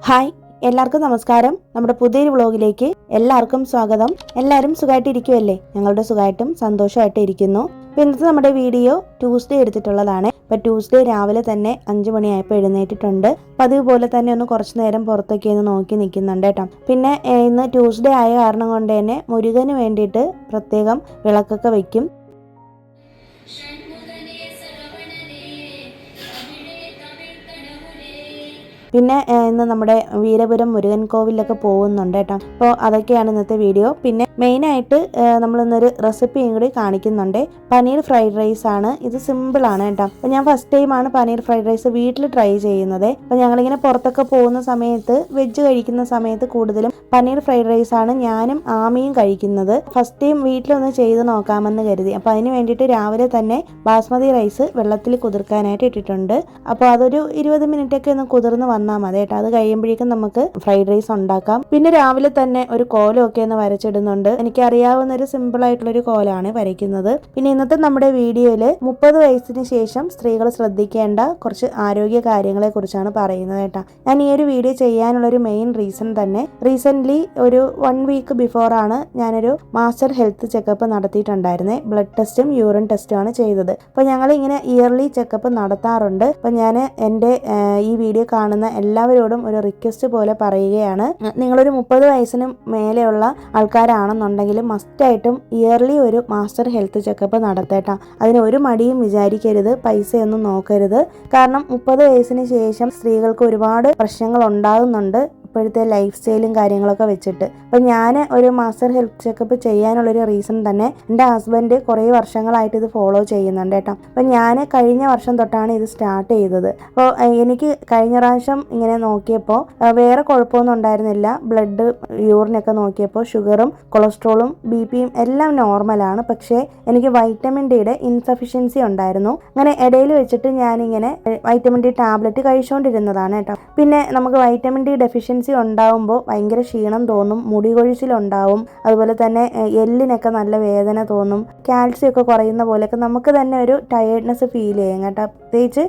Hi, എല്ലാവർക്കും നമസ്കാരം. നമ്മുടെ പുതിയൊരു വ്ളോഗിലേക്ക് എല്ലാവർക്കും സ്വാഗതം. എല്ലാവരും സുഖമായിട്ടിരിക്കുമല്ലേ? ഞങ്ങളുടെ സുഖമായിട്ടും സന്തോഷമായിട്ട് ഇരിക്കുന്നു. ഇന്നത്തെ നമ്മുടെ വീഡിയോ ട്യൂസ്ഡേ എടുത്തിട്ടുള്ളതാണ്. ഇപ്പം ട്യൂസ്ഡേ രാവിലെ തന്നെ 5 മണിയായപ്പോൾ എഴുന്നേറ്റിട്ടുണ്ട്. പതിവ് പോലെ തന്നെ ഒന്ന് കുറച്ച് നേരം പുറത്തൊക്കെ ഒന്ന് നോക്കി നിൽക്കുന്നുണ്ട് കേട്ടോ. പിന്നെ ഇന്ന് ട്യൂസ്ഡേ ആയ കാരണം കൊണ്ട് തന്നെ മുരുകന് വേണ്ടിയിട്ട് പ്രത്യേകം വിളക്കൊക്കെ വയ്ക്കും. പിന്നെ ഇന്ന് നമ്മുടെ വീരപുരം മുരുകൻ കോവിലൊക്കെ പോകുന്നുണ്ട് കേട്ടോ. അപ്പോൾ അതൊക്കെയാണ് ഇന്നത്തെ വീഡിയോ. പിന്നെ മെയിനായിട്ട് നമ്മൾ ഇന്നൊരു റെസിപ്പിയും കൂടി കാണിക്കുന്നുണ്ട്. പനീർ ഫ്രൈഡ് റൈസ് ആണ്. ഇത് സിമ്പിളാണ് കേട്ടോ. അപ്പോൾ ഞാൻ ഫസ്റ്റ് ടൈമാണ് പനീർ ഫ്രൈഡ് റൈസ് വീട്ടിൽ ട്രൈ ചെയ്യുന്നത്. അപ്പോൾ ഞങ്ങളിങ്ങനെ പുറത്തൊക്കെ പോകുന്ന സമയത്ത് വെജ് കഴിക്കുന്ന സമയത്ത് കൂടുതലും പനീർ ഫ്രൈഡ് റൈസ് ആണ് ഞാനും ആമിയും കഴിക്കുന്നത്. ഫസ്റ്റ് ടൈം വീട്ടിലൊന്ന് ചെയ്ത് നോക്കാമെന്ന് കരുതി. അപ്പോൾ അതിന് വേണ്ടിയിട്ട് രാവിലെ തന്നെ ബാസ്മതി റൈസ് വെള്ളത്തിൽ കുതിർക്കാനായിട്ട് ഇട്ടിട്ടുണ്ട്. അപ്പോൾ അതൊരു 20 മിനിറ്റൊക്കെ ഒന്ന് കുതിർന്ന് വന്നാൽ മതി കേട്ടോ. അത് കഴിയുമ്പോഴേക്കും നമുക്ക് ഫ്രൈഡ് റൈസ് ഉണ്ടാക്കാം. പിന്നെ രാവിലെ തന്നെ ഒരു കോലമൊക്കെ ഒന്ന് വരച്ചിടുന്നുണ്ട്. എനിക്ക് അറിയാവുന്ന ഒരു സിമ്പിൾ ആയിട്ടുള്ളൊരു കോലാണ് വരയ്ക്കുന്നത്. പിന്നെ ഇന്നത്തെ നമ്മുടെ വീഡിയോയിൽ 30 വയസ്സിന് ശേഷം സ്ത്രീകൾ ശ്രദ്ധിക്കേണ്ട കുറച്ച് ആരോഗ്യ കാര്യങ്ങളെ കുറിച്ചാണ് പറയുന്നത് കേട്ടോ. ഞാൻ ഈ ഒരു വീഡിയോ ചെയ്യാനുള്ളൊരു മെയിൻ റീസൺ തന്നെ റീസെന്റ് ഒരു 1 വീക്ക് ബിഫോർ ആണ് ഞാനൊരു മാസ്റ്റർ ഹെൽത്ത് ചെക്കപ്പ് നടത്തിയിട്ടുണ്ടായിരുന്നേ. ബ്ലഡ് ടെസ്റ്റും യൂറിൻ ടെസ്റ്റും ആണ് ചെയ്തത്. അപ്പോൾ ഞങ്ങൾ ഇങ്ങനെ ഇയർലി ചെക്കപ്പ് നടത്താറുണ്ട്. അപ്പോൾ ഞാൻ എൻ്റെ ഈ വീഡിയോ കാണുന്ന എല്ലാവരോടും ഒരു റിക്വസ്റ്റ് പോലെ പറയുകയാണ്, നിങ്ങളൊരു 30 വയസ്സിന് മേലെയുള്ള ആൾക്കാരാണെന്നുണ്ടെങ്കിൽ മസ്റ്റായിട്ടും ഇയർലി ഒരു മാസ്റ്റർ ഹെൽത്ത് ചെക്കപ്പ് നടത്തേട്ടാ. അതിന് ഒരു മടിയും വിചാരിക്കരുത്, പൈസയൊന്നും നോക്കരുത്. കാരണം 30 വയസ്സിന് ശേഷം സ്ത്രീകൾക്ക് ഒരുപാട് പ്രശ്നങ്ങൾ ഉണ്ടാകുന്നുണ്ട് ഇപ്പോഴത്തെ ലൈഫ് സ്റ്റൈലും കാര്യങ്ങളൊക്കെ വെച്ചിട്ട്. അപ്പം ഞാൻ ഒരു മാസ്റ്റർ ഹെൽത്ത് ചെക്കപ്പ് ചെയ്യാനുള്ളൊരു റീസൺ തന്നെ എൻ്റെ ഹസ്ബൻഡ് കുറേ വർഷങ്ങളായിട്ട് ഇത് ഫോളോ ചെയ്യുന്നുണ്ട് കേട്ടോ. അപ്പം ഞാൻ കഴിഞ്ഞ വർഷം തൊട്ടാണ് ഇത് സ്റ്റാർട്ട് ചെയ്തത്. അപ്പോൾ എനിക്ക് കഴിഞ്ഞ പ്രാവശ്യം ഇങ്ങനെ നോക്കിയപ്പോൾ വേറെ കുഴപ്പമൊന്നും ഉണ്ടായിരുന്നില്ല. ബ്ലഡ് യൂറിനൊക്കെ നോക്കിയപ്പോൾ ഷുഗറും കൊളസ്ട്രോളും BP-യും എല്ലാം നോർമലാണ്. പക്ഷേ എനിക്ക് വൈറ്റമിൻ ഡിയുടെ ഇൻസഫിഷ്യൻസി ഉണ്ടായിരുന്നു. അങ്ങനെ ഇടയിൽ വെച്ചിട്ട് ഞാനിങ്ങനെ വൈറ്റമിൻ ഡി ടാബ്ലറ്റ് കഴിച്ചുകൊണ്ടിരുന്നതാണ് കേട്ടോ. പിന്നെ നമുക്ക് വൈറ്റമിൻ ഡി ഡെഫിഷ്യൻസി ഉണ്ടാവുമ്പോൾ ഭയങ്കര ക്ഷീണം തോന്നും, മുടി കൊഴിച്ചിലുണ്ടാവും, അതുപോലെ തന്നെ എല്ലിനൊക്കെ നല്ല വേദന തോന്നും, കാൽസ്യം ഒക്കെ കുറയുന്ന പോലെയൊക്കെ നമുക്ക് തന്നെ ഒരു ടയേർഡ്നെസ് ഫീൽ ചെയ്യും കേട്ടോ. പ്രത്യേകിച്ച്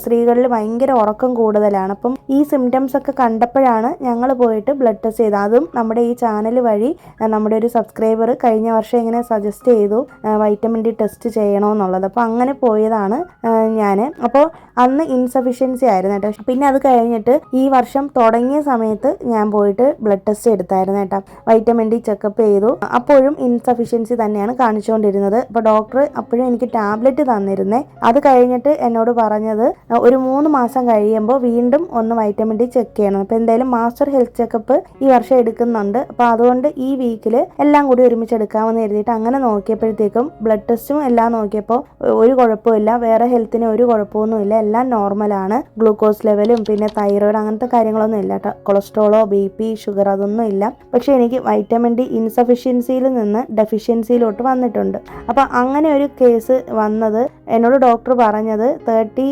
സ്ത്രീകളിൽ ഭയങ്കര ഉറക്കം കൂടുതലാണ്. അപ്പം ഈ സിംറ്റംസ് ഒക്കെ കണ്ടപ്പോഴാണ് ഞങ്ങൾ പോയിട്ട് ബ്ലഡ് ടെസ്റ്റ് ചെയ്തത്. അതും നമ്മുടെ ഈ ചാനൽ വഴി നമ്മുടെ ഒരു സബ്സ്ക്രൈബർ കഴിഞ്ഞ വർഷം ഇങ്ങനെ സജസ്റ്റ് ചെയ്തു വൈറ്റമിൻ ഡി ടെസ്റ്റ് ചെയ്യണമെന്നുള്ളത്. അപ്പോൾ അങ്ങനെ പോയതാണ് ഞാൻ. അപ്പോൾ അന്ന് ഇൻസഫിഷ്യൻസി ആയിരുന്നു കേട്ടോ. പിന്നെ അത് കഴിഞ്ഞിട്ട് ഈ വർഷം തുടങ്ങിയ സമയത്ത് ഞാൻ പോയിട്ട് ബ്ലഡ് ടെസ്റ്റ് എടുത്തായിരുന്നു കേട്ടോ. വൈറ്റമിൻ ഡി ചെക്കപ്പ് ചെയ്തു. അപ്പോഴും ഇൻസഫിഷ്യൻസി തന്നെയാണ് കാണിച്ചുകൊണ്ടിരുന്നത്. അപ്പോൾ ഡോക്ടർ അപ്പോഴും എനിക്ക് ടാബ്ലറ്റ് തന്നിരുന്നേ. അത് കഴിഞ്ഞിട്ട് എന്നോട് പറഞ്ഞത് ഒരു 3 മാസം കഴിയുമ്പോൾ വീണ്ടും ഒന്ന് വൈറ്റമിൻ ഡി ചെക്ക് ചെയ്യണം. അപ്പോൾ എന്തായാലും മാസ്റ്റർ ഹെൽത്ത് ചെക്കപ്പ് ഈ വർഷം എടുക്കുന്നുണ്ട്. അപ്പോൾ അതുകൊണ്ട് ഈ വീക്കിൽ എല്ലാം കൂടി ഒരുമിച്ച് എടുക്കാമെന്ന് കരുതിയിട്ട് അങ്ങനെ നോക്കിയപ്പോഴത്തേക്കും ബ്ലഡ് ടെസ്റ്റും എല്ലാം നോക്കിയപ്പോൾ ഒരു കുഴപ്പമില്ല, വേറെ ഹെൽത്തിന് ഒരു കുഴപ്പമൊന്നുമില്ല, എല്ലാം നോർമലാണ്. ഗ്ലൂക്കോസ് ലെവലും പിന്നെ തൈറോയിഡ് അങ്ങനത്തെ കാര്യങ്ങളൊന്നും ഇല്ല കേട്ടോ. കൊളസ്ട്രോളോ BP ഷുഗർ അതൊന്നും ഇല്ല. പക്ഷേ എനിക്ക് വൈറ്റമിൻ ഡി ഇൻസഫിഷ്യൻസിയിൽ നിന്ന് ഡെഫിഷ്യൻസിയിലോട്ട് വന്നിട്ടുണ്ട്. അപ്പോൾ അങ്ങനെ ഒരു കേസ് വന്നത് എന്നോട് ഡോക്ടർ പറഞ്ഞത് 30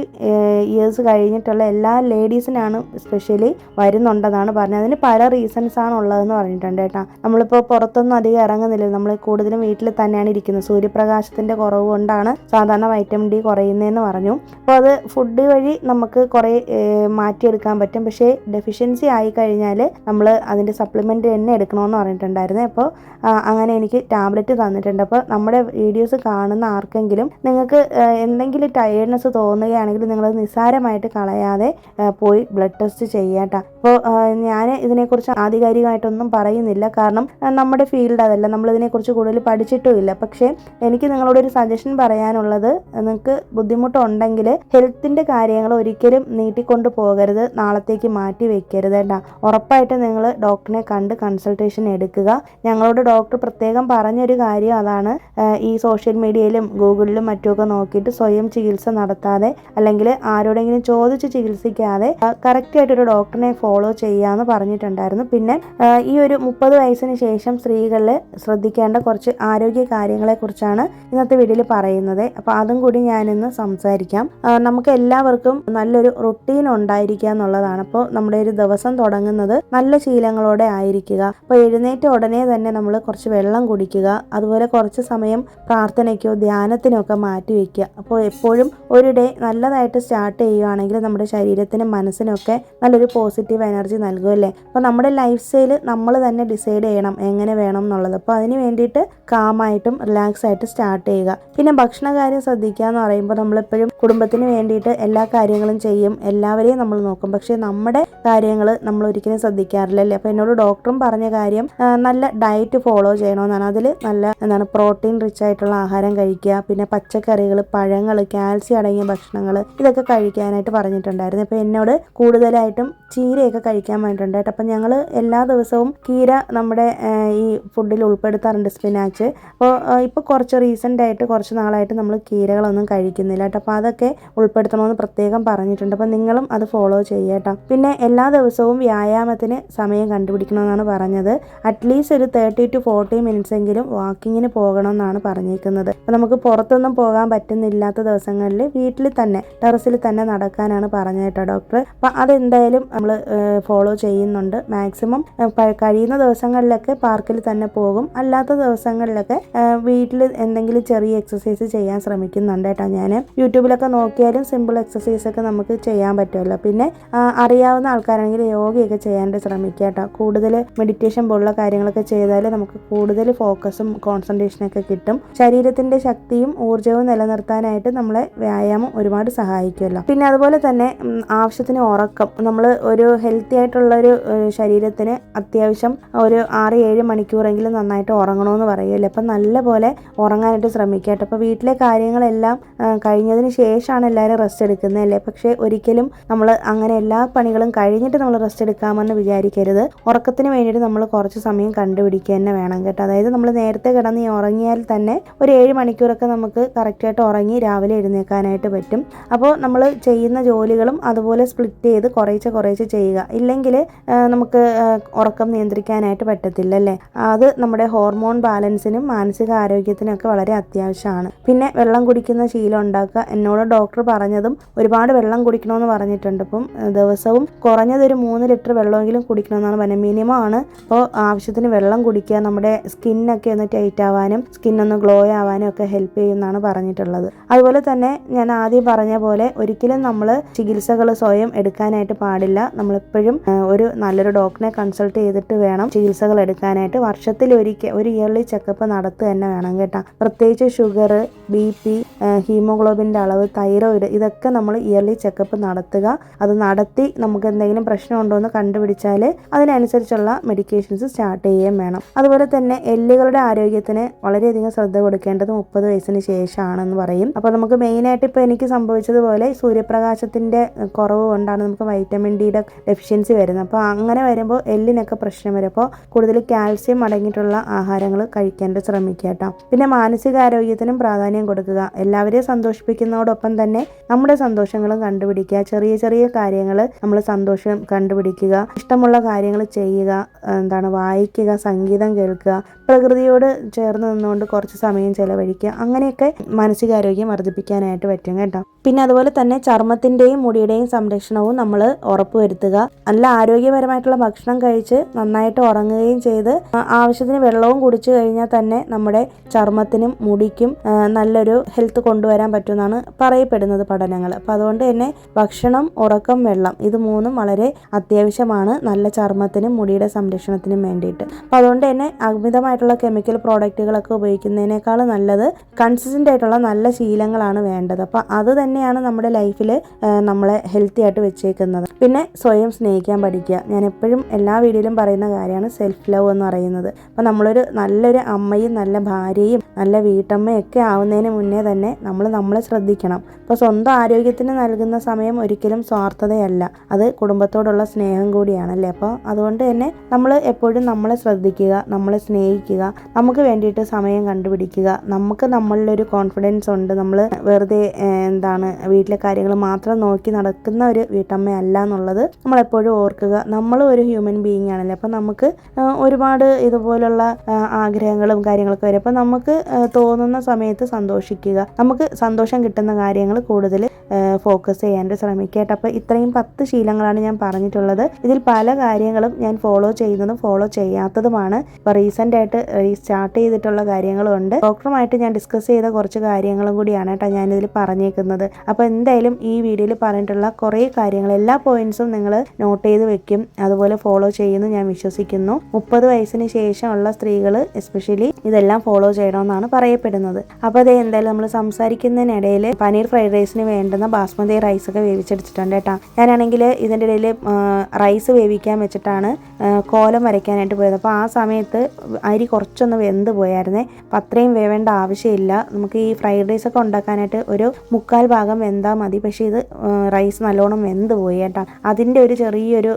ഇയേഴ്സ് കഴിഞ്ഞിട്ടുള്ള എല്ലാ ലേഡീസിനാണ് സ്പെഷ്യലി വരുന്നുണ്ടെന്നാണ് പറഞ്ഞത്. അതിന് പല റീസൺസ് ആണ് ഉള്ളതെന്ന് പറഞ്ഞിട്ടുണ്ട് കേട്ടോ. നമ്മളിപ്പോൾ പുറത്തൊന്നും അധികം ഇറങ്ങുന്നില്ല, നമ്മൾ കൂടുതലും വീട്ടിൽ തന്നെയാണ് ഇരിക്കുന്നത്. സൂര്യപ്രകാശത്തിൻ്റെ കുറവ് കൊണ്ടാണ് സാധാരണ വൈറ്റമിൻ ഡി കുറയുന്നതെന്ന് പറഞ്ഞു. അപ്പോൾ അത് ഫുഡ് വഴി നമുക്ക് കുറേ മാറ്റിയെടുക്കാൻ പറ്റും. പക്ഷേ ഡെഫിഷ്യൻസി ആയി കഴിഞ്ഞാൽ നമ്മൾ അതിൻ്റെ സപ്ലിമെൻറ്റ് തന്നെ എടുക്കണമെന്ന് പറഞ്ഞിട്ടുണ്ടായിരുന്നു. അപ്പോൾ അങ്ങനെ എനിക്ക് ടാബ്ലറ്റ് തന്നിട്ടുണ്ട്. അപ്പോൾ നമ്മുടെ വീഡിയോസ് കാണുന്ന ആർക്കെങ്കിലും നിങ്ങൾക്ക് എന്തെങ്കിലും ടയേർഡ്നെസ് തോന്നുകയാണെങ്കിൽ നിങ്ങളത് നിസ്സാരമായിട്ട് കളയാതെ പോയി ബ്ലഡ് ടെസ്റ്റ് ചെയ്യാട്ടോ. അപ്പോൾ ഞാൻ ഇതിനെക്കുറിച്ച് ആധികാരികമായിട്ടൊന്നും പറയുന്നില്ല, കാരണം നമ്മുടെ ഫീൽഡ് അതല്ല, നമ്മളിതിനെക്കുറിച്ച് കൂടുതൽ പഠിച്ചിട്ടുമില്ല. പക്ഷേ എനിക്ക് നിങ്ങളോടൊരു സജഷൻ പറയാനുള്ളത്, നിങ്ങൾക്ക് ബുദ്ധിമുട്ടുണ്ടെങ്കിൽ ഹെൽത്തിൻ്റെ കാര്യങ്ങൾ ഒരിക്കലും നീട്ടിക്കൊണ്ട് പോകരുത്, നാളത്തേക്ക് മാറ്റി വെക്കരുത് കേട്ടോ. ഉറപ്പായിട്ട് നിങ്ങൾ ഡോക്ടറിനെ കണ്ട് കൺസൾട്ടേഷൻ എടുക്കുക. ഞങ്ങളോട് ഡോക്ടർ പ്രത്യേകം പറഞ്ഞൊരു കാര്യം അതാണ്, ഈ സോഷ്യൽ മീഡിയയിലും ഗൂഗിളിലും മറ്റുമൊക്കെ നോക്കിയിട്ട് സ്വയം ചികിത്സ നടത്താതെ അല്ലെങ്കിൽ ആരോടെങ്കിലും ചോദിച്ച് ചികിത്സിക്കാതെ കറക്റ്റായിട്ടൊരു ഡോക്ടറിനെ ഫോളോ ചെയ്യാമെന്ന് പറഞ്ഞിട്ടുണ്ടായിരുന്നു. പിന്നെ ഈ ഒരു 30 വയസ്സിന് ശേഷം സ്ത്രീകളിൽ ശ്രദ്ധിക്കേണ്ട കുറച്ച് ആരോഗ്യ കാര്യങ്ങളെക്കുറിച്ചാണ് ഇന്നത്തെ വീഡിയോയിൽ പറയുന്നത്. അപ്പോൾ അതും കൂടി ഞാനിന്ന് സംസാരിക്കാം. നമുക്ക് എല്ലാവർക്കും നല്ലൊരു റുട്ടീൻ ഉണ്ടായിരിക്കുക എന്നുള്ളതാണ്. അപ്പോൾ നമ്മുടെ ഒരു ദിവസം തുടങ്ങുന്നത് നല്ല ശീലങ്ങളോടെ ആയിരിക്കുക. അപ്പോൾ എഴുന്നേറ്റ ഉടനെ തന്നെ നമ്മൾ കുറച്ച് വെള്ളം കുടിക്കുക, അതുപോലെ കുറച്ച് സമയം പ്രാർത്ഥനയ്ക്കോ ധ്യാനത്തിനോ ഒക്കെ മാറ്റി വയ്ക്കുക. അപ്പോൾ എപ്പോഴും ഒരു ഡേ നല്ലതായിട്ട് സ്റ്റാർട്ട് ചെയ്യുകയാണെങ്കിൽ നമ്മുടെ ശരീരത്തിനും മനസ്സിനൊക്കെ നല്ലൊരു പോസിറ്റീവ് എനർജി നൽകും അല്ലേ. അപ്പോൾ നമ്മുടെ ലൈഫ് സ്റ്റൈൽ നമ്മൾ തന്നെ ഡിസൈഡ് ചെയ്യണം എങ്ങനെ വേണം എന്നുള്ളത്. അപ്പോൾ അതിന് വേണ്ടിയിട്ട് കാമായിട്ടും റിലാക്സ് ആയിട്ട് സ്റ്റാർട്ട് ചെയ്യുക. പിന്നെ ഭക്ഷണ കാര്യം ശ്രദ്ധിക്കുക എന്ന് പറയുമ്പോൾ നമ്മളെപ്പോഴും കുടുംബത്തിന് വേണ്ടിയിട്ട് എല്ലാ കാര്യങ്ങളും ചെയ്യും, എല്ലാവരെയും നമ്മൾ നോക്കും. പക്ഷേ നമ്മുടെ കാര്യങ്ങൾ നമ്മൾ ഒരിക്കലും ശ്രദ്ധിക്കാറില്ലല്ലേ. അപ്പോൾ എന്നോട് ഡോക്ടറും പറഞ്ഞ കാര്യം നല്ല ഡയറ്റ് ഫോളോ ചെയ്യണമെന്നാണ്. അതിൽ നല്ല പ്രോട്ടീൻ റിച്ച് ആയിട്ടുള്ള ആഹാരം കഴിക്കുക, പിന്നെ പച്ചക്കറികൾ, പഴങ്ങൾ, കാൽസ്യം അടങ്ങിയ ഭക്ഷണങ്ങൾ ഇതൊക്കെ കഴിക്കാനായിട്ട് പറഞ്ഞിട്ടുണ്ടായിരുന്നു. അപ്പോൾ എന്നോട് കൂടുതലായിട്ടും ചീരയൊക്കെ കഴിക്കാൻ വേണ്ടിയിട്ടുണ്ട് കേട്ടോ. അപ്പം ഞങ്ങൾ എല്ലാ ദിവസവും കീര നമ്മുടെ ഈ ഫുഡിൽ ഉൾപ്പെടുത്താറുണ്ട്, സ്പിനാച്ച്. അപ്പോൾ ഇപ്പോൾ കുറച്ച് റീസെൻ്റ് ആയിട്ട് കുറച്ച് നാളായിട്ട് നമ്മൾ കീരകളൊന്നും കഴിക്കുന്നില്ല കേട്ടോ. അപ്പോൾ അതൊക്കെ ഉൾപ്പെടുത്തണമെന്ന് പ്രത്യേകം പറഞ്ഞിട്ടുണ്ട്. അപ്പോൾ നിങ്ങളും അത് ഫോളോ ചെയ്യുക കേട്ടോ. പിന്നെ എല്ലാ ദിവസവും വ്യായാമത്തിന് സമയം കണ്ടുപിടിക്കണമെന്നാണ് പറഞ്ഞത്. അറ്റ്ലീസ്റ്റ് ഒരു 30 to 40 മിനിറ്റ്സ് എങ്കിലും വാക്കിങ്ങിന് പോകണമെന്നാണ് പറഞ്ഞിരിക്കുന്നത്. അപ്പോൾ നമുക്ക് പുറത്തൊന്നും പോകാൻ പറ്റുന്നില്ലാത്ത ദിവസങ്ങളിൽ വീട്ടിൽ തന്നെ ടെറസിൽ തന്നെ നടക്കാനാണ് പറഞ്ഞത് കേട്ടോ ഡോക്ടർ. അപ്പോൾ അതെന്തായാലും നമ്മൾ ഫോളോ ചെയ്യുന്നുണ്ട്. മാക്സിമം കഴിയുന്ന ദിവസങ്ങളിലൊക്കെ പാർക്കിൽ തന്നെ പോകും, അല്ലാത്ത ദിവസങ്ങളിലൊക്കെ വീട്ടിൽ എന്തെങ്കിലും ചെറിയ എക്സസൈസ് ചെയ്യാൻ ശ്രമിക്കുന്നുണ്ട് കേട്ടോ. ഞാൻ യൂട്യൂബിലൊക്കെ നോക്കിയാലും സിമ്പിൾ എക്സസൈസ് ഒക്കെ നമുക്ക് ചെയ്യാൻ പറ്റുമല്ലോ. പിന്നെ അറിയാവുന്ന ആൾക്കാരാണെങ്കിൽ യോഗയൊക്കെ ചെയ്യാനായിട്ട് ശ്രമിക്കുക കേട്ടോ. കൂടുതൽ മെഡിറ്റേഷൻ പോലുള്ള കാര്യങ്ങളൊക്കെ ചെയ്താൽ നമുക്ക് കൂടുതൽ ഫോക്കസും കോൺസെൻട്രേഷനൊക്കെ കിട്ടും. ശരീരത്തിൻ്റെ ശക്തിയും ഊർജ്ജവും നിലനിർത്താനായിട്ട് നമ്മളെ വ്യായാമം ഒരുപാട് സഹായിക്കുമല്ലോ. പിന്നെ അതുപോലെ തന്നെ ആവശ്യത്തിന് ഉറക്കം. നമ്മൾ ഒരു ഹെൽത്തി ആയിട്ടുള്ളൊരു ശരീരത്തിന് അത്യാവശ്യം ഒരു 6-7 മണിക്കൂറെങ്കിലും നന്നായിട്ട് ഉറങ്ങണമെന്ന് പറയുമല്ലോ. അപ്പം നല്ലപോലെ ഉറങ്ങാനായിട്ട് ശ്രമിക്കുക കേട്ടോ. അപ്പോൾ വീട്ടിലെ കാര്യങ്ങളെല്ലാം കഴിഞ്ഞതിന് ശേഷമാണ് എല്ലാവരും റെസ്റ്റ് എടുക്കുന്നത് അല്ലേ. പക്ഷേ ഒരിക്കലും നമ്മൾ അങ്ങനെ എല്ലാ പണികളും കഴിഞ്ഞിട്ട് നമ്മൾ റെസ്റ്റ് എടുക്കാമെന്ന് വിചാരിക്കരുത്. ഉറക്കത്തിന് വേണ്ടിയിട്ട് നമ്മൾ കുറച്ച് സമയം കണ്ടുപിടിക്കുക തന്നെ വേണം കേട്ടോ. അതായത് നമ്മൾ നേരത്തെ കിടന്ന് ഉറങ്ങിയാൽ തന്നെ ഒരു 7 മണിക്കൂറൊക്കെ നമുക്ക് കറക്റ്റായിട്ട് ഉറങ്ങി രാവിലെ എഴുന്നേൽക്കാനായിട്ട് പറ്റും. അപ്പോൾ നമ്മൾ ചെയ്യുന്ന ജോലികളും അതുപോലെ സ്പ്ലിറ്റ് ചെയ്ത് കുറേശ്ശെ ചെയ്യുക. ഇല്ലെങ്കിൽ നമുക്ക് ഉറക്കം നിയന്ത്രിക്കാനായിട്ട് പറ്റത്തില്ല അല്ലേ. അത് നമ്മുടെ ഹോർമോൺ ബാലൻസിനും മാനസിക ആരോഗ്യത്തിനും ഒക്കെ വളരെ അത്യാവശ്യമാണ്. പിന്നെ വെള്ളം കുടിക്കുന്ന ശീലം ഉണ്ടാക്കുക. എന്നോട് ഡോക്ടർ പറഞ്ഞതും ഒരുപാട് വെള്ളം കുടിക്കണമെന്ന് പറഞ്ഞിട്ടുണ്ട്. അപ്പം ദിവസവും കുറഞ്ഞതൊരു 3 ലിറ്റർ വെള്ളമെങ്കിലും കുടിക്കണമെന്നാണ് പറഞ്ഞത്, മിനിമം ആണ്. അപ്പോൾ ആവശ്യത്തിന് വെള്ളം കുടിക്കുക. നമ്മുടെ സ്കിന്നൊക്കെ ഒന്ന് ടൈറ്റ് ആവാനും സ്കിന്നൊന്ന് ഗ്ലോ ആവാനും ഒക്കെ ഹെൽപ്പ് ചെയ്യുമെന്നാണ് പറഞ്ഞിട്ടുള്ളത്. അതുപോലെ തന്നെ ഞാൻ ആദ്യം പറഞ്ഞ പോലെ ഒരിക്കലും നമ്മൾ ചികിത്സകൾ സ്വയം എടുക്കാനായിട്ട് പാടില്ല. നമ്മളെപ്പോഴും ഒരു നല്ലൊരു ഡോക്ടറെ കൺസൾട്ട് ചെയ്തിട്ട് വേണം ചികിത്സകൾ എടുക്കാനായിട്ട്. വർഷത്തിൽ ഒരു ഇയർലി ചെക്കപ്പ് നടത്തുക തന്നെ വേണം കേട്ടോ. പ്രത്യേകിച്ച് ഷുഗർ, BP, ഹീമോഗ്ലോബിൻ്റെ അളവ്, തൈറോയിഡ്, ഇതൊക്കെ നമ്മൾ ഇയർലി ചെക്കപ്പ് നടത്തുക. അത് നടത്തി നമുക്ക് എന്തെങ്കിലും പ്രശ്നമുണ്ടോ എന്ന് കണ്ടുപിടിച്ചാൽ അതിനനുസരിച്ചുള്ള മെഡിക്കേഷൻസ് സ്റ്റാർട്ട് ചെയ്യുകയും വേണം. അതുപോലെ തന്നെ എല്ലുകളുടെ ആരോഗ്യത്തിന് വളരെയധികം ശ്രദ്ധ കൊടുക്കേണ്ടത് 30 വയസ്സിന് ശേഷമാണെന്ന് പറയും. അപ്പോൾ നമുക്ക് മെയിനായിട്ട് ഇപ്പോൾ എനിക്ക് സംഭവിച്ചതുപോലെ സൂര്യപ്രകാശത്തിൻ്റെ കുറവ് കൊണ്ടാണ് നമുക്ക് വൈറ്റമിൻ ഡിയുടെ ഡെഫിഷ്യൻസി വരുന്നത്. അപ്പോൾ അങ്ങനെ വരുമ്പോൾ എല്ലിനൊക്കെ പ്രശ്നം വരും. അപ്പോൾ കൂടുതൽ കാൽസ്യം അടങ്ങിയിട്ടുള്ള ആഹാരങ്ങൾ കഴിക്കാനായിട്ട് ശ്രമിക്കുക കേട്ടോ. പിന്നെ മാനസികാരോഗ്യത്തിനും പ്രാധാന്യം കൊടുക്കുക. എല്ലാവരെയും സന്തോഷിപ്പിക്കുന്നതോടൊപ്പം തന്നെ നമ്മുടെ സന്തോഷങ്ങളും കണ്ടുപിടിക്കുക. ചെറിയ കാര്യങ്ങൾ നമ്മൾ സന്തോഷം കണ്ടുപിടിക്കുക. ഇഷ്ടമുള്ള കാര്യങ്ങൾ ചെയ്യുക, വായിക്കുക, സംഗീതം കേൾക്കുക, പ്രകൃതിയോട് ചേർന്ന് നിന്നുകൊണ്ട് കുറച്ച് സമയം ചെലവഴിക്കുക. അങ്ങനെയൊക്കെ മാനസികാരോഗ്യം വർദ്ധിപ്പിക്കാനായിട്ട് പറ്റും കേട്ടോ. പിന്നെ അതുപോലെ തന്നെ ചർമ്മത്തിൻ്റെയും മുടിയുടെയും സംരക്ഷണവും നമ്മൾ ഉറപ്പുവരുത്തുക. നല്ല ആരോഗ്യപരമായിട്ടുള്ള ഭക്ഷണം കഴിച്ച് നന്നായിട്ട് ഉറങ്ങുകയും ചെയ്ത് ആവശ്യത്തിന് വെള്ളവും കുടിച്ചു കഴിഞ്ഞാൽ തന്നെ നമ്മുടെ ചർമ്മത്തിനും മുടിക്കും നല്ലൊരു ഹെൽത്ത് കൊണ്ടുവരാൻ പറ്റുമെന്നാണ് പറയപ്പെടുന്നത് പഠനങ്ങൾ. അപ്പോൾ അതുകൊണ്ട് തന്നെ ഭക്ഷണം, ഉറക്കം, വെള്ളം, ഇത് 3ഉം വളരെ അത്യാവശ്യമാണ് നല്ല ചർമ്മത്തിനും മുടിയുടെ സംരക്ഷണത്തിനും വേണ്ടിയിട്ട്. അപ്പോൾ അതുകൊണ്ട് തന്നെ അമിതമായിട്ടുള്ള കെമിക്കൽ പ്രോഡക്റ്റുകളൊക്കെ ഉപയോഗിക്കുന്നതിനേക്കാൾ നല്ലത് കൺസിസ്റ്റൻ്റ് ആയിട്ടുള്ള നല്ല ശീലങ്ങളാണ് വേണ്ടത്. അപ്പോൾ അത് തന്നെയാണ് നമ്മുടെ ലൈഫിൽ നമ്മളെ ഹെൽത്തി ആയിട്ട് വെച്ചേക്കുന്നത്. പിന്നെ സ്വയം സ്നേഹിക്കാൻ പഠിക്കുക. ഞാൻ എപ്പോഴും എല്ലാ വീഡിയോയിലും പറയുന്ന കാര്യമാണ് സെൽഫ് ലവ് എന്ന് പറയുന്നത്. അപ്പോൾ നല്ലൊരു അമ്മയും നല്ല ഭാര്യയും നല്ല വീട്ടമ്മയും ഒക്കെ ആവുന്നതിന് മുന്നേ തന്നെ നമ്മളെ ശ്രദ്ധിക്കണം. അപ്പോൾ സ്വന്തം ആരോഗ്യത്തിന് നൽകുന്ന സമയം ഒരിക്കലും സ്വാർത്ഥതയല്ല, അത് കുടുംബത്തോടുള്ള സ്നേഹം കൂടിയാണല്ലേ. അപ്പോൾ അതുകൊണ്ട് തന്നെ നമ്മൾ എപ്പോഴും നമ്മളെ ശ്രദ്ധിക്കുക, നമ്മളെ സ്നേഹിക്കുക, നമുക്ക് വേണ്ടിയിട്ട് സമയം കണ്ടുപിടിക്കുക. നമുക്ക് നമ്മളിലൊരു കോൺഫിഡൻസ് ഉണ്ട്. നമ്മൾ വെറുതെ വീട്ടിലെ കാര്യങ്ങൾ മാത്രം നോക്കി നടക്കുന്ന ഒരു വീട്ടമ്മയല്ല എന്നുള്ളത് നമ്മളെപ്പോഴും ഓർക്കുക. നമ്മളും ഒരു ഹ്യൂമൻ ബീയിങ് ആണല്ലേ. അപ്പം നമുക്ക് ഒരുപാട് ഇതുപോലുള്ള ആഗ്രഹങ്ങളും കാര്യങ്ങളൊക്കെ വരും. അപ്പം നമുക്ക് തോന്നുന്ന സമയത്ത് സന്തോഷിക്കുക. നമുക്ക് സന്തോഷം കിട്ടുന്ന കാര്യങ്ങൾ കൂടുതൽ ഫോക്കസ് ചെയ്യാനായിട്ട് ശ്രമിക്കുക കേട്ടോ. അപ്പോൾ ഇത്രയും 10 ശീലങ്ങളാണ് ഞാൻ പറഞ്ഞിട്ടുള്ളത്. ഇതിൽ പല കാര്യങ്ങളും ഞാൻ ഫോളോ ചെയ്യുന്നതും ഫോളോ ചെയ്യാത്തതുമാണ്. ഇപ്പോൾ റീസെൻ്റായിട്ട് സ്റ്റാർട്ട് ചെയ്തിട്ടുള്ള കാര്യങ്ങളും ഉണ്ട്. ഡോക്ടറുമായിട്ട് ഞാൻ ഡിസ്കസ് ചെയ്ത കുറച്ച് കാര്യങ്ങളും കൂടിയാണ് കേട്ടോ ഞാനിതിൽ പറഞ്ഞേക്കുന്നത്. അപ്പോൾ എന്തായാലും ഈ വീഡിയോയിൽ പറഞ്ഞിട്ടുള്ള കുറേ കാര്യങ്ങൾ എല്ലാ പോയിന്റ്സും നിങ്ങൾ നോട്ട് ചെയ്ത് വെക്കും, അതുപോലെ ഫോളോ ചെയ്യുന്നു ഞാൻ വിശ്വസിക്കുന്നു. 30 വയസ്സിന് ശേഷമുള്ള സ്ത്രീകൾ എസ്പെഷ്യലി ഇതെല്ലാം ഫോളോ ചെയ്യണമെന്നാണ് പറയപ്പെടുന്നത്. അപ്പോൾ അത് എന്തായാലും നമ്മൾ സംസാരിക്കുന്നതിനിടയിൽ പനീർ ഫ്രൈഡ് റൈസിന് വേണ്ടുന്ന ബാസ്മതി റൈസ് ഒക്കെ വേവിച്ചെടുത്തിട്ടുണ്ട് കേട്ടോ. ഞാനാണെങ്കിൽ ഇതിൻ്റെ ഇടയിൽ റൈസ് വേവിക്കാൻ വെച്ചിട്ടാണ് കോലം വരയ്ക്കാനായിട്ട് പോയത്. അപ്പോൾ ആ സമയത്ത് അരി കുറച്ചൊന്ന് വെന്ത് പോയായിരുന്നേ. അപ്പം അത്രയും വേവേണ്ട ആവശ്യമില്ല. നമുക്ക് ഈ ഫ്രൈഡ് റൈസ് ഒക്കെ ഉണ്ടാക്കാനായിട്ട് ഒരു 1/4 ഭാഗം വെന്താൽ മതി. പക്ഷേ ഇത് റൈസ് നല്ലോണം വെന്ത് പോയി കേട്ടോ. അതിൻ്റെ ഒരു ചെറിയൊരു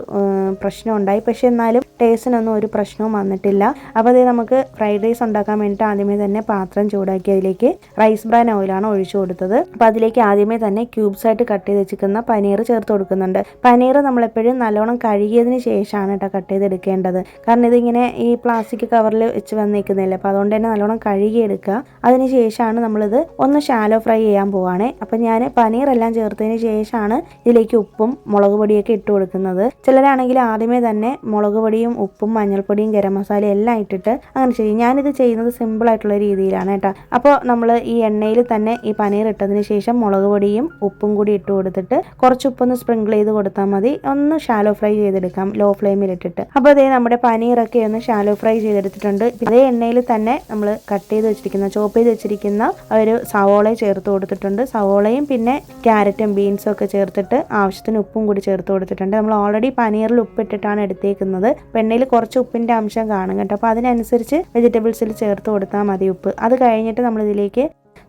പ്രശ്നം ഉണ്ടായി. പക്ഷെ എന്നാലും ടേസ്റ്റിനൊന്നും ഒരു പ്രശ്നവും വന്നിട്ടില്ല. അപ്പോൾ അത് നമുക്ക് ഫ്രൈഡ് റൈസ് ഉണ്ടാക്കാൻ വേണ്ടിയിട്ട് ആദ്യമേ തന്നെ പാത്രം ചൂടാക്കി അതിലേക്ക് റൈസ് ബ്രാൻ ഓയിലാണ് ഒഴിച്ചു കൊടുത്തത്. അപ്പോൾ അതിലേക്ക് ആദ്യമേ തന്നെ ക്യൂബ്സ് ആയിട്ട് കട്ട് ചെയ്ത് വെച്ചിരിക്കുന്ന പനീർ ചേർത്ത് കൊടുക്കുന്നുണ്ട്. പനീർ നമ്മളെപ്പോഴും നല്ലോണം കഴുകിയതിന് ശേഷമാണ് കേട്ടോ കട്ട് ചെയ്തെടുക്കേണ്ടത്. കാരണം ഇതിങ്ങനെ ഈ പ്ലാസ്റ്റിക് കവറിൽ വെച്ച് വന്നിരിക്കുന്നില്ല. അപ്പോൾ അതുകൊണ്ട് തന്നെ നല്ലോണം കഴുകിയെടുക്കുക. അതിന് ശേഷമാണ് നമ്മളിത് ഒന്ന് ഷാലോ ഫ്രൈ ചെയ്യാൻ പോവുകയാണ്. അപ്പം ഞാൻ പനീറെല്ലാം ചേർത്തതിന് ശേഷമാണ് ഇതിലേക്ക് ഉപ്പും മുളക് പൊടിയൊക്കെ ഇട്ട് കൊടുക്കുന്നത്. ചിലരാണെങ്കിൽ ആദ്യമേ തന്നെ മുളക് പൊടിയും ഉപ്പും മഞ്ഞൾപ്പൊടിയും ഗരം മസാലയും എല്ലാം ഇട്ടിട്ട് അങ്ങനെ ചെയ്യും. ഞാനിത് ചെയ്യുന്നത് സിമ്പിളായിട്ടുള്ള രീതിയിലാണ് കേട്ടോ. അപ്പോൾ നമ്മൾ ഈ എണ്ണയിൽ തന്നെ ഈ പനീർ ഇട്ടതിന് ശേഷം മുളക് പൊടിയും ഉപ്പും കൂടി ഇട്ട് കൊടുത്തിട്ട് കുറച്ച് ഉപ്പൊന്ന് സ്പ്രിങ്കിൾ ചെയ്ത് കൊടുത്താൽ മതി. ഒന്ന് ഷാലോ ഫ്രൈ ചെയ്തെടുക്കാം ലോ ഫ്ലെയിമിൽ ഇട്ടിട്ട്. അപ്പോൾ അതേ നമ്മുടെ പനീറൊക്കെ ഒന്ന് ഷാലോ ഫ്രൈ ചെയ്തെടുത്തിട്ടുണ്ട്. അതേ എണ്ണയിൽ തന്നെ നമ്മൾ കട്ട് ചെയ്ത് വെച്ചിരിക്കുന്ന ചോപ്പ് ചെയ്ത് വെച്ചിരിക്കുന്ന ഒരു സവോളയും ചേർത്ത് കൊടുത്തിട്ടുണ്ട്. സവോളയും പിന്നെ ക്യാരറ്റും ബീൻസും ഒക്കെ ചേർത്തിട്ട് ആവശ്യത്തിന് ഉപ്പും കൂടി ചേർത്ത് കൊടുത്തിട്ടുണ്ട്. നമ്മൾ ഓൾറെഡി പനീറിൽ ഉപ്പിട്ടിട്ടാണ് എടുത്തേക്കുന്നത്. എണ്ണയിൽ കുറച്ച് ഉപ്പിൻ്റെ അംശം കാണും കേട്ടോ. അപ്പോൾ അതിനനുസരിച്ച് വെജിറ്റബിൾസിൽ ചേർത്ത് കൊടുത്താൽ മതി ഉപ്പ്. അത് കഴിഞ്ഞിട്ട് നമ്മളിതിലേക്ക്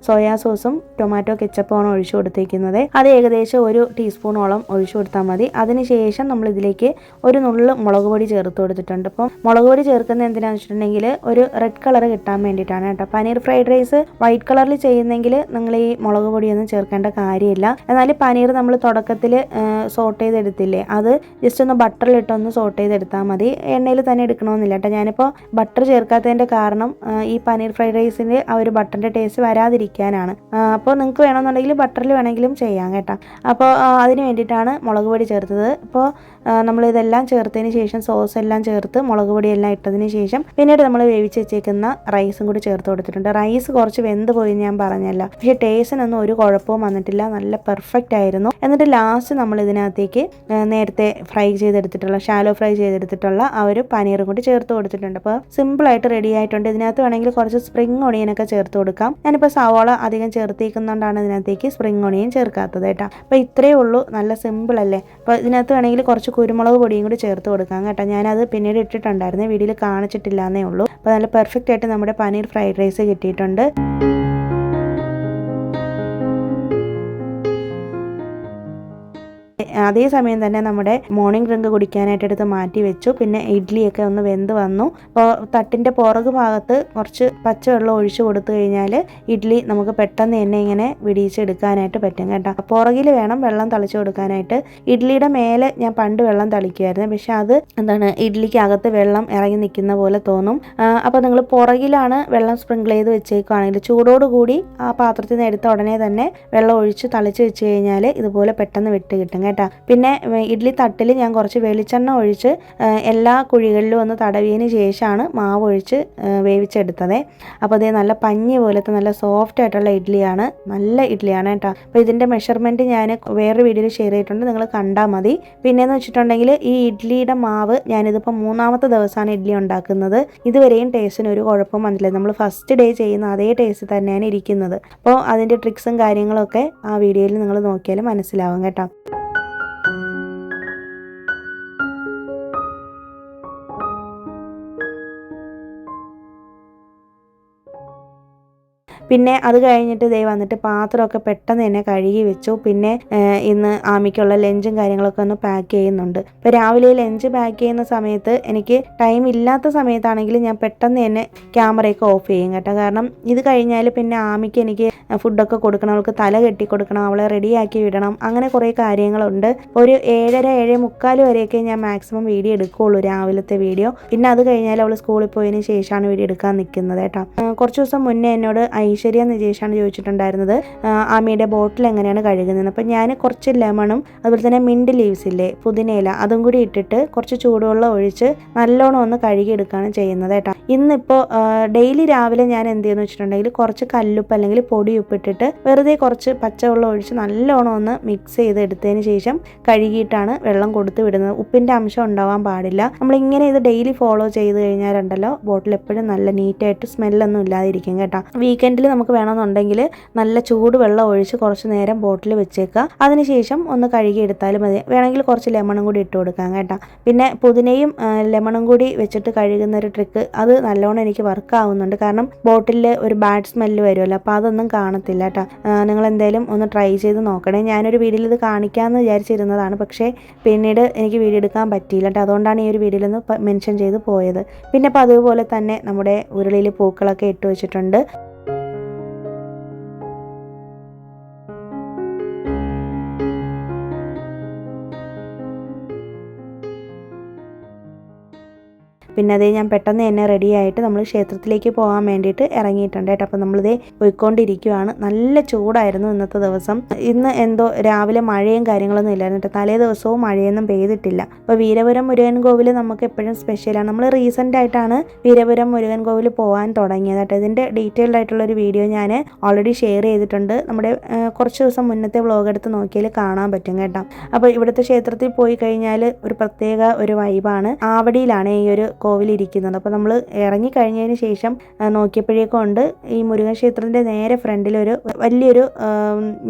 സോയാ സോസും ടൊമാറ്റോ കെച്ചപ്പുമാണ് ഒഴിച്ചു കൊടുത്തേക്കുന്നത്. അത് ഏകദേശം 1 ടീസ്പൂണോളം ഒഴിച്ചു കൊടുത്താൽ മതി. അതിനുശേഷം നമ്മളിതിലേക്ക് ഒരു നുള്ള് മുളക് പൊടി ചേർത്ത് കൊടുത്തിട്ടുണ്ട്. അപ്പം മുളക് പൊടി ചേർക്കുന്നത് എന്തിനാണെന്ന് വെച്ചിട്ടുണ്ടെങ്കിൽ ഒരു റെഡ് കളർ കിട്ടാൻ വേണ്ടിയിട്ടാണ് കേട്ടോ. പനീർ ഫ്രൈഡ് റൈസ് വൈറ്റ് കളറിൽ ചെയ്യുന്നെങ്കിൽ നിങ്ങൾ ഈ മുളക് പൊടിയൊന്നും ചേർക്കേണ്ട കാര്യമില്ല. എന്നാൽ പനീർ നമ്മൾ തുടക്കത്തിൽ സോട്ട് ചെയ്തെടുത്തില്ലേ, അത് ജസ്റ്റ് ഒന്ന് ബട്ടറിലിട്ടൊന്ന് സോട്ട് ചെയ്തെടുത്താൽ മതി. എണ്ണയിൽ തന്നെ എടുക്കണമെന്നില്ല കേട്ടോ. ഞാനിപ്പോൾ ബട്ടർ ചേർക്കാത്തതിൻ്റെ കാരണം ഈ പനീർ ഫ്രൈഡ് റൈസിന് ആ ഒരു ബട്ടറിൻ്റെ ടേസ്റ്റ് വരാതിരിക്കും. അപ്പോൾ നിങ്ങൾക്ക് വേണമെന്നുണ്ടെങ്കിൽ ബട്ടറിൽ വേണമെങ്കിലും ചെയ്യാം കേട്ടോ. അപ്പോൾ അതിന് വേണ്ടിയിട്ടാണ് മുളക് പൊടി ചേർത്തത്. അപ്പോൾ നമ്മളിതെല്ലാം ചേർത്തതിന് ശേഷം സോസ് എല്ലാം ചേർത്ത് മുളക് പൊടിയെല്ലാം ഇട്ടതിന് ശേഷം പിന്നീട് നമ്മൾ വേവിച്ച് വെച്ചേക്കുന്ന റൈസും കൂടി ചേർത്ത് കൊടുത്തിട്ടുണ്ട്. റൈസ് കുറച്ച് വെന്ത് പോയി ഞാൻ പറഞ്ഞല്ല, പക്ഷേ ടേസ്റ്റിനൊന്നും ഒരു കുഴപ്പവും വന്നിട്ടില്ല. നല്ല പെർഫെക്റ്റ് ആയിരുന്നു. എന്നിട്ട് ലാസ്റ്റ് നമ്മൾ ഇതിനകത്തേക്ക് നേരത്തെ ഫ്രൈ ചെയ്തെടുത്തിട്ടുള്ള ഷാലോ ഫ്രൈ ചെയ്തെടുത്തിട്ടുള്ള ആ ഒരു പനീറും കൂടി ചേർത്ത് കൊടുത്തിട്ടുണ്ട്. അപ്പോൾ സിമ്പിളായിട്ട് റെഡി ആയിട്ടുണ്ട്. ഇതിനകത്ത് വേണമെങ്കിൽ കുറച്ച് സ്പ്രിംഗ് ഒണിയനൊക്കെ ചേർത്ത് കൊടുക്കാം. ഞാനിപ്പോൾ സവോള അധികം ചേർത്തിരിക്കുന്നതുകൊണ്ടാണ് ഇതിനകത്തേക്ക് സ്പ്രിംഗ് ഒണിയൻ ചേർക്കാത്തത് കേട്ടോ. അപ്പോൾ ഇത്രയേ ഉള്ളൂ, നല്ല സിമ്പിൾ അല്ലേ. അപ്പോൾ ഇതിനകത്ത് വേണമെങ്കിൽ കുറച്ച് കുരുമുളക് പൊടിയും കൂടി ചേർത്ത് കൊടുക്കാം കേട്ടോ. ഞാനത് പിന്നീട് ഇട്ടിട്ടുണ്ടായിരുന്നു, വീഡിയോയിൽ കാണിച്ചിട്ടില്ല എന്നേ ഉള്ളൂ. അപ്പോൾ നല്ല പെർഫെക്റ്റ് ആയിട്ട് നമ്മുടെ പനീർ ഫ്രൈഡ് റൈസ് കിട്ടിയിട്ടുണ്ട്. അതേസമയം തന്നെ നമ്മുടെ മോർണിംഗ് ഡ്രിങ്ക് കുടിക്കാനായിട്ട് എടുത്ത് മാറ്റി വെച്ചു. പിന്നെ ഇഡ്ഡലിയൊക്കെ ഒന്ന് വെന്ത് വന്നു. അപ്പോൾ തട്ടിൻ്റെ പുറകു ഭാഗത്ത് കുറച്ച് പച്ചവെള്ളം ഒഴിച്ചു കൊടുത്തു കഴിഞ്ഞാൽ ഇഡ്ഡലി നമുക്ക് പെട്ടെന്ന് തന്നെ ഇങ്ങനെ വിടിയിച്ചെടുക്കാനായിട്ട് പറ്റും കേട്ടോ. പുറകിൽ വേണം വെള്ളം തളിച്ചു കൊടുക്കാനായിട്ട്. ഇഡ്ഡലിയുടെ മേലെ ഞാൻ പണ്ട് വെള്ളം തളിക്കുമായിരുന്നു, പക്ഷെ അത് ഇഡ്ഡലിക്ക് അകത്ത് വെള്ളം ഇറങ്ങി നിൽക്കുന്ന പോലെ തോന്നും. അപ്പോൾ നിങ്ങൾ പുറകിലാണ് വെള്ളം സ്പ്രിങ്കിൾ ചെയ്ത് വെച്ചേക്കുകയാണെങ്കിൽ ചൂടോടുകൂടി ആ പാത്രത്തിൽ നിന്ന് എടുത്ത ഉടനെ തന്നെ വെള്ളം ഒഴിച്ച് തളിച്ച് വെച്ച് കഴിഞ്ഞാൽ ഇതുപോലെ പെട്ടെന്ന് വിട്ട് കിട്ടും കേട്ടോ. പിന്നെ ഇഡ്ഡലി തട്ടിൽ ഞാൻ കുറച്ച് വെളിച്ചെണ്ണ ഒഴിച്ച് എല്ലാ കുഴികളിലും ഒന്ന് തടവിയതിന് ശേഷമാണ് മാവ് ഒഴിച്ച് വേവിച്ചെടുത്തത്. അപ്പോൾ അതേ നല്ല പഞ്ഞി പോലത്തെ നല്ല സോഫ്റ്റ് ആയിട്ടുള്ള ഇഡ്ഡലിയാണ്, നല്ല ഇഡ്ഡലിയാണ് കേട്ടോ. അപ്പോൾ ഇതിൻ്റെ മെഷർമെൻറ്റ് ഞാൻ വേറൊരു വീഡിയോയിൽ ഷെയർ ചെയ്തിട്ടുണ്ട്, നിങ്ങൾ കണ്ടാൽ മതി. പിന്നെയെന്ന് വെച്ചിട്ടുണ്ടെങ്കിൽ ഈ ഇഡ്ഡലിയുടെ മാവ് ഞാനിതിപ്പോൾ 3ാമത്തെ ദിവസമാണ് ഇഡ്ഡലി ഉണ്ടാക്കുന്നത്. ഇതുവരെയും ടേസ്റ്റിന് ഒരു കുഴപ്പം വന്നില്ല. നമ്മൾ ഫസ്റ്റ് ഡേ ചെയ്യുന്ന അതേ ടേസ്റ്റ് തന്നെയാണ് ഇരിക്കുന്നത്. അപ്പോൾ അതിൻ്റെ ട്രിക്സും കാര്യങ്ങളൊക്കെ ആ വീഡിയോയിൽ നിങ്ങൾ നോക്കിയാൽ മനസ്സിലാവും കേട്ടോ. പിന്നെ അത് കഴിഞ്ഞിട്ട് ദേ വന്നിട്ട് പാത്രമൊക്കെ പെട്ടെന്ന് തന്നെ കഴുകി വെച്ചു. പിന്നെ ഇന്ന് ആമിക്കുള്ള ലഞ്ചും കാര്യങ്ങളൊക്കെ ഒന്ന് പാക്ക് ചെയ്യുന്നുണ്ട്. ഇപ്പോൾ രാവിലെ ലഞ്ച് പാക്ക് ചെയ്യുന്ന സമയത്ത് എനിക്ക് ടൈം ഇല്ലാത്ത സമയത്താണെങ്കിൽ ഞാൻ പെട്ടെന്ന് തന്നെ ക്യാമറയൊക്കെ ഓഫ് ചെയ്യും കേട്ടോ. കാരണം ഇത് കഴിഞ്ഞാൽ പിന്നെ ആമിക്ക് എനിക്ക് ഫുഡൊക്കെ കൊടുക്കണം, അവൾക്ക് തല കെട്ടി കൊടുക്കണം, അവളെ റെഡിയാക്കി വിടണം, അങ്ങനെ കുറേ കാര്യങ്ങളുണ്ട്. ഒരു 7:30-7:45 വരെയൊക്കെ ഞാൻ മാക്സിമം വീഡിയോ എടുക്കുകയുള്ളൂ, രാവിലത്തെ വീഡിയോ. പിന്നെ അത് കഴിഞ്ഞാൽ അവൾ സ്കൂളിൽ പോയതിന് ശേഷമാണ് വീഡിയോ എടുക്കാൻ നിൽക്കുന്നത് കേട്ടോ. കുറച്ച് ദിവസം മുന്നേ എന്നോട് ഐഷ ശരിയാ നിജേഷാണ് ചോദിച്ചിട്ടുണ്ടായിരുന്നത് ആമിയുടെ ബോട്ടിൽ എങ്ങനെയാണ് കഴുകുന്നത്. അപ്പോൾ ഞാൻ കുറച്ച് ലെമണും അതുപോലെ തന്നെ മിൻറ്റ് ലീവ്സ് ഇല്ലേ, പുതിനയില, അതും കൂടി ഇട്ടിട്ട് കുറച്ച് ചൂടുവെള്ളം ഒഴിച്ച് നല്ലോണം ഒന്ന് കഴുകിയെടുക്കുകയാണ് ചെയ്യുന്നത് കേട്ടോ. ഇന്നിപ്പോൾ ഡെയിലി രാവിലെ ഞാൻ എന്ത് ചെയ്യുന്നു വെച്ചിട്ടുണ്ടെങ്കിൽ കുറച്ച് കല്ലുപ്പ് അല്ലെങ്കിൽ പൊടിയുപ്പ് ഇട്ടിട്ട് വെറുതെ കുറച്ച് പച്ചവെള്ളം ഒഴിച്ച് നല്ലോണം ഒന്ന് മിക്സ് ചെയ്തെടുത്തതിന് ശേഷം കഴുകിയിട്ടാണ് വെള്ളം കൊടുത്ത് വിടുന്നത്. ഉപ്പിൻ്റെ അംശം ഉണ്ടാവാൻ പാടില്ല. നമ്മളിങ്ങനെ ഇത് ഡെയിലി ഫോളോ ചെയ്ത് കഴിഞ്ഞാലുണ്ടല്ലോ ബോട്ടിൽ എപ്പോഴും നല്ല നീറ്റായിട്ട് സ്മെല്ലൊന്നും ഇല്ലാതിരിക്കും കേട്ടോ. വീക്കെൻഡിൽ നമുക്ക് വേണമെന്നുണ്ടെങ്കിൽ നല്ല ചൂട് വെള്ളം ഒഴിച്ച് കുറച്ച് നേരം ബോട്ടിൽ വെച്ചേക്കുക. അതിനുശേഷം ഒന്ന് കഴുകിയെടുത്താലും മതി. വേണമെങ്കിൽ കുറച്ച് ലെമണും കൂടി ഇട്ട് കൊടുക്കാം കേട്ടോ. പിന്നെ പുതിനയും ലെമണും കൂടി വെച്ചിട്ട് കഴുകുന്ന ഒരു ട്രിക്ക് അത് നല്ലോണം എനിക്ക് വർക്ക് ആവുന്നുണ്ട്. കാരണം ബോട്ടിലിൽ ഒരു ബാഡ് സ്മെല്ല് വരുമല്ലോ, അപ്പോൾ അതൊന്നും കാണത്തില്ല കേട്ടോ. നിങ്ങൾ എന്തായാലും ഒന്ന് ട്രൈ ചെയ്ത് നോക്കണേ. ഞാനൊരു വീഡിയോയിൽ ഇത് കാണിക്കാമെന്ന് വിചാരിച്ചിരുന്നതാണ്, പക്ഷേ പിന്നീട് എനിക്ക് വീഡിയോ എടുക്കാൻ പറ്റിയില്ല കേട്ടോ. അതുകൊണ്ടാണ് ഈ ഒരു വീഡിയോയിൽ ഒന്ന് മെൻഷൻ ചെയ്ത് പോയത്. പിന്നെ അപ്പോൾ അതുപോലെ തന്നെ നമ്മുടെ ഉരുളിയിൽ പൂക്കളൊക്കെ ഇട്ട് വെച്ചിട്ടുണ്ട്. പിന്നെ അതേ ഞാൻ പെട്ടെന്ന് തന്നെ റെഡി ആയിട്ട് നമ്മൾ ക്ഷേത്രത്തിലേക്ക് പോകാൻ വേണ്ടിയിട്ട് ഇറങ്ങിയിട്ടുണ്ട് കേട്ടോ. അപ്പോൾ നമ്മളിതേ പോയിക്കൊണ്ടിരിക്കുകയാണ്. നല്ല ചൂടായിരുന്നു ഇന്നത്തെ ദിവസം. ഇന്ന് എന്തോ രാവിലെ മഴയും കാര്യങ്ങളൊന്നും ഇല്ലായിരുന്നു കേട്ടോ. തലേ ദിവസവും മഴയൊന്നും പെയ്തിട്ടില്ല. അപ്പോൾ വീരപുരം മുരുകൻ കോവിൽ നമുക്ക് എപ്പോഴും സ്പെഷ്യലാണ്. നമ്മൾ റീസെൻ്റ് ആയിട്ടാണ് വീരപുരം മുരുകൻ കോവിൽ പോകാൻ തുടങ്ങിയത് കേട്ടോ. ഇതിൻ്റെ ഡീറ്റെയിൽഡ് ആയിട്ടുള്ളൊരു വീഡിയോ ഞാൻ ഓൾറെഡി ഷെയർ ചെയ്തിട്ടുണ്ട്. നമ്മുടെ കുറച്ച് ദിവസം മുന്നത്തെ വ്ലോഗ് എടുത്ത് നോക്കിയാൽ കാണാൻ പറ്റും കേട്ടോ. അപ്പോൾ ഇവിടുത്തെ ക്ഷേത്രത്തിൽ പോയി കഴിഞ്ഞാൽ ഒരു പ്രത്യേക ഒരു വൈബാണ്. ആവടിയിലാണ് ഈ ഒരു കോവിലിരിക്കുന്നത്. അപ്പോൾ നമ്മൾ ഇറങ്ങിക്കഴിഞ്ഞതിന് ശേഷം നോക്കിയപ്പോഴേക്കും ഉണ്ട് ഈ മുരുകൻ ക്ഷേത്രത്തിൻ്റെ നേരെ ഫ്രണ്ടിൽ ഒരു വലിയൊരു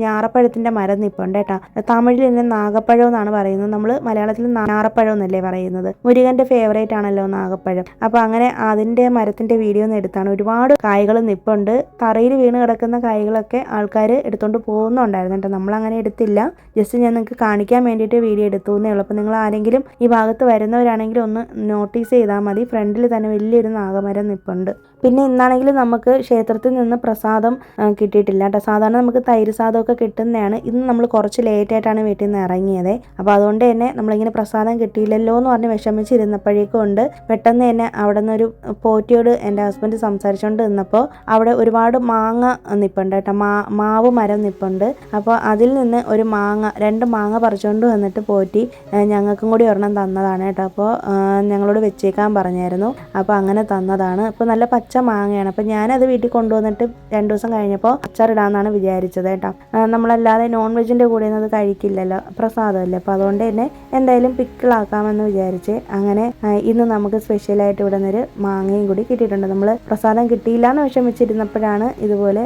ഞാറപ്പഴത്തിൻ്റെ മരം നിൽപ്പുണ്ട് കേട്ടോ. തമിഴിൽ ഇതിനെ നാഗപ്പഴം എന്നാണ് പറയുന്നത്. നമ്മൾ മലയാളത്തിൽ ഞാറപ്പഴം എന്നല്ലേ പറയുന്നത്. മുരുകൻ്റെ ഫേവറേറ്റ് ആണല്ലോ നാഗപ്പഴം. അപ്പോൾ അങ്ങനെ അതിൻ്റെ മരത്തിൻ്റെ വീഡിയോ ഒന്ന് എടുത്താണ്. ഒരുപാട് കായ്കൾ നിൽപ്പുണ്ട്. തറയിൽ വീണ് കിടക്കുന്ന കായ്കളൊക്കെ ആൾക്കാർ എടുത്തുകൊണ്ട് പോകുന്നുണ്ടായിരുന്നു കേട്ടോ. നമ്മളങ്ങനെ എടുത്തില്ല. ജസ്റ്റ് ഞാൻ നിങ്ങൾക്ക് കാണിക്കാൻ വേണ്ടിയിട്ട് വീഡിയോ എടുത്തു എന്നേ ഉള്ളൂ. അപ്പോൾ നിങ്ങൾ ആരെങ്കിലും ഈ ഭാഗത്ത് വരുന്നവരാണെങ്കിൽ ഒന്ന് നോട്ടീസ് ചെയ്താൽ മതി. ഫ്രണ്ടിൽ തന്നെ വലിയൊരു നാഗമരം നിൽപ്പുണ്ട്. പിന്നെ ഇന്നാണെങ്കിൽ നമുക്ക് ക്ഷേത്രത്തിൽ നിന്ന് പ്രസാദം കിട്ടിയിട്ടില്ല കേട്ടോ. സാധാരണ നമുക്ക് തൈര് സാദമൊക്കെ കിട്ടുന്നതാണ്. ഇന്ന് നമ്മൾ കുറച്ച് ലേറ്റായിട്ടാണ് വീട്ടിൽ നിന്ന് ഇറങ്ങിയത്. അപ്പോൾ അതുകൊണ്ട് തന്നെ നമ്മളിങ്ങനെ പ്രസാദം കിട്ടിയില്ലല്ലോ എന്ന് പറഞ്ഞ് വിഷമിച്ചിരുന്നപ്പോഴേക്കും ഉണ്ട് പെട്ടെന്ന് തന്നെ അവിടെ നിന്നൊരു പോറ്റിയോട് എൻ്റെ ഹസ്ബൻഡ് സംസാരിച്ചുകൊണ്ട് നിന്നപ്പോൾ അവിടെ ഒരുപാട് മാങ്ങ നിൽപ്പുണ്ട് കേട്ടോ. മാവ് മരം നിൽപ്പുണ്ട്. അപ്പോൾ അതിൽ നിന്ന് ഒരു രണ്ട് മാങ്ങ പറിച്ചുകൊണ്ട് വന്നിട്ട് പോറ്റി ഞങ്ങൾക്കും കൂടി ഒരെണ്ണം തന്നതാണ് കേട്ടോ. അപ്പോൾ ഞങ്ങളോട് വെച്ചേക്കാൻ പറഞ്ഞായിരുന്നു. അപ്പോൾ അങ്ങനെ തന്നതാണ്. അപ്പോൾ നല്ല പച്ച മാങ്ങയാണ്. അപ്പോൾ ഞാനത് വീട്ടിൽ കൊണ്ടുവന്നിട്ട് 2 ദിവസം കഴിഞ്ഞപ്പോൾ അച്ചാറിടാമെന്നാണ് വിചാരിച്ചത് കേട്ടോ. നമ്മളല്ലാതെ നോൺ വെജിൻ്റെ കൂടെ അത് കഴിക്കില്ലല്ലോ, പ്രസാദമല്ലേ. അപ്പോൾ അതുകൊണ്ട് തന്നെ എന്തായാലും പിക്കിളാക്കാമെന്ന് വിചാരിച്ച് അങ്ങനെ ഇന്ന് നമുക്ക് സ്പെഷ്യലായിട്ട് ഇവിടെ നിന്നൊരു മാങ്ങയും കൂടി കിട്ടിയിട്ടുണ്ട്. നമ്മൾ പ്രസാദം കിട്ടിയില്ല എന്ന് വിഷമിച്ചിരുന്നപ്പോഴാണ് ഇതുപോലെ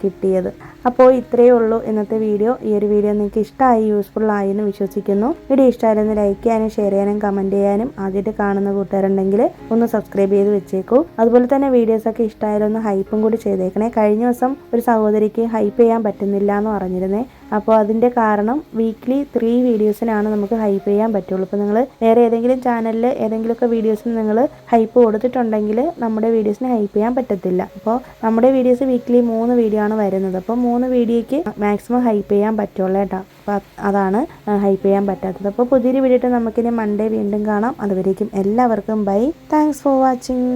കിട്ടിയത്. അപ്പോൾ ഇത്രയേ ഉള്ളൂ ഇന്നത്തെ വീഡിയോ. ഈ ഒരു വീഡിയോ നിങ്ങൾക്ക് ഇഷ്ടമായി, യൂസ്ഫുൾ ആയി എന്ന് വിശ്വസിക്കുന്നു. വീഡിയോ ഇഷ്ടമായിരുന്നു ലൈക്ക് ചെയ്യാനും ഷെയർ ചെയ്യാനും കമൻറ്റ് ചെയ്യാനും, ആദ്യമായിട്ട് കാണുന്ന കൂട്ടുകാരുണ്ടെങ്കിൽ ഒന്ന് സബ്സ്ക്രൈബ് ചെയ്ത് വെച്ചേക്കൂ. അതുപോലെ തന്നെ വീഡിയോസൊക്കെ ഇഷ്ടമായാലും ഒന്ന് ഹൈപ്പും കൂടി ചെയ്തേക്കണേ. കഴിഞ്ഞ ദിവസം ഒരു സഹോദരിക്ക് ഹൈപ്പ് ചെയ്യാൻ പറ്റുന്നില്ല എന്ന് പറഞ്ഞിരുന്നേ. അപ്പോൾ അതിൻ്റെ കാരണം വീക്ക്ലി 3 വീഡിയോസിനാണ് നമുക്ക് ഹൈപ്പ് ചെയ്യാൻ പറ്റുള്ളൂ. അപ്പോൾ നിങ്ങൾ വേറെ ഏതെങ്കിലും ചാനലിൽ ഏതെങ്കിലുമൊക്കെ വീഡിയോസിന് നിങ്ങൾ ഹൈപ്പ് കൊടുത്തിട്ടുണ്ടെങ്കിൽ നമ്മുടെ വീഡിയോസിന് ഹൈപ്പ് ചെയ്യാൻ പറ്റത്തില്ല. അപ്പോൾ നമ്മുടെ വീഡിയോസ് വീക്ക്ലി 3 വീഡിയോ ആണ് വരുന്നത്. അപ്പോൾ 3 വീഡിയോയ്ക്ക് മാക്സിമം ഹൈപ്പ് ചെയ്യാൻ പറ്റുള്ളൂ കേട്ടോ. അപ്പോൾ അതാണ് ഹൈപ്പ് ചെയ്യാൻ പറ്റാത്തത്. അപ്പോൾ പുതിയൊരു വീഡിയോ നമുക്കിനി മൺഡേ വീണ്ടും കാണാം. അതുവരേക്കും എല്ലാവർക്കും ബൈ. Thanks for watching.